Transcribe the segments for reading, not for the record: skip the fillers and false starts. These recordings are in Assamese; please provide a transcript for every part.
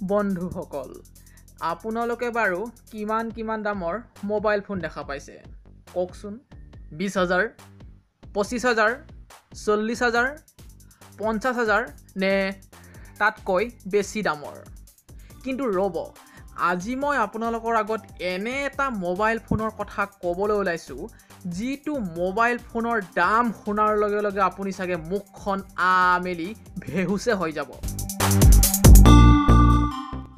বন্ধুসকল, আপোনালোকে বাৰু কিমান দামৰ মোবাইল ফোন দেখা পাইছে কওকচোন? 20,000, 25,000, 40,000, 50,000 নে তাতকৈ বেছি দামৰ? কিন্তু ৰ'ব, আজি মই আপোনালোকৰ আগত এনে এটা মোবাইল ফোনৰ কথা ক'বলৈ ওলাইছোঁ যিটো মোবাইল ফোনৰ দাম শুনাৰ লগে লগে আপুনি চাগে মুখখন মেলি ভেহুছে হৈ যাব।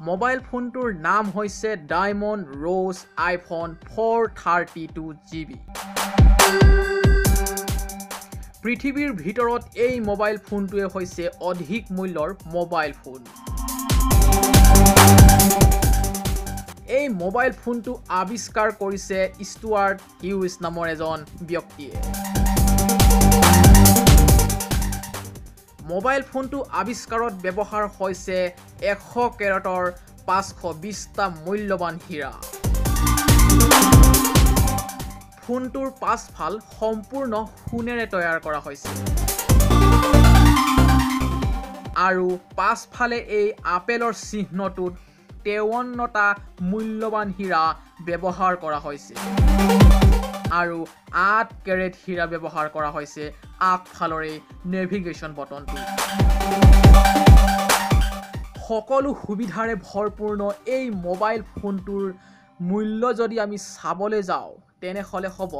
মোবাইল ফোনটোৰ নাম হৈছে ডায়মণ্ড ৰোজ আইফোন 432GB। পৃথিৱীৰ ভিতৰত এই মোবাইল ফোনটোৱে হৈছে অধিক মূল্যৰ মোবাইল ফোন। এই মোবাইল ফোনটো আৱিষ্কাৰ কৰিছে ষ্টুৱাৰ্ট হিউজ নামৰ এজন ব্যক্তিয়ে। মোবাইল ফোনটো আৱিষ্কাৰত ব্যৱহাৰ হৈছে 100 কেৰেটৰ 520টা মূল্যৱান হীৰা। ফোনটোৰ পাছফাল সম্পূৰ্ণ সোণেৰে তৈয়াৰ কৰা হৈছে আৰু পাছফালে এই আপেলৰ চিহ্নটোত 53টা মূল্যৱান হীৰা ব্যৱহাৰ কৰা হৈছে আৰু 8 কেৰেট হীৰা ব্যৱহাৰ কৰা হৈছে আগফালৰে নেভিগেশ্যন বটনটো। সকলো সুবিধাৰে ভৰপূৰ্ণ এই মোবাইল ফোনটোৰ মূল্য যদি আমি চাবলৈ যাওঁ তেনেহ'লে হ'ব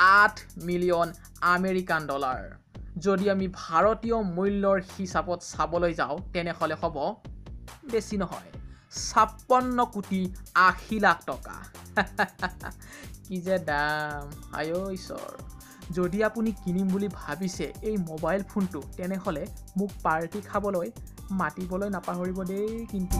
8 মিলিয়ন আমেৰিকান ডলাৰ। যদি আমি ভাৰতীয় মূল্যৰ হিচাপত চাবলৈ যাওঁ তেনেহ'লে হ'ব বেছি নহয় 56 কোটি 80 লাখ টকা। কি যে দাম, আয় ঈশ্বৰ। যদি আপুনি কিনিম বুলি ভাবিছে এই মোবাইল ফোনটো তেনেহ'লে মোক পাৰ্টি খাবলৈ মাতিবলৈ নাপাহৰিব দেই কিন্তু।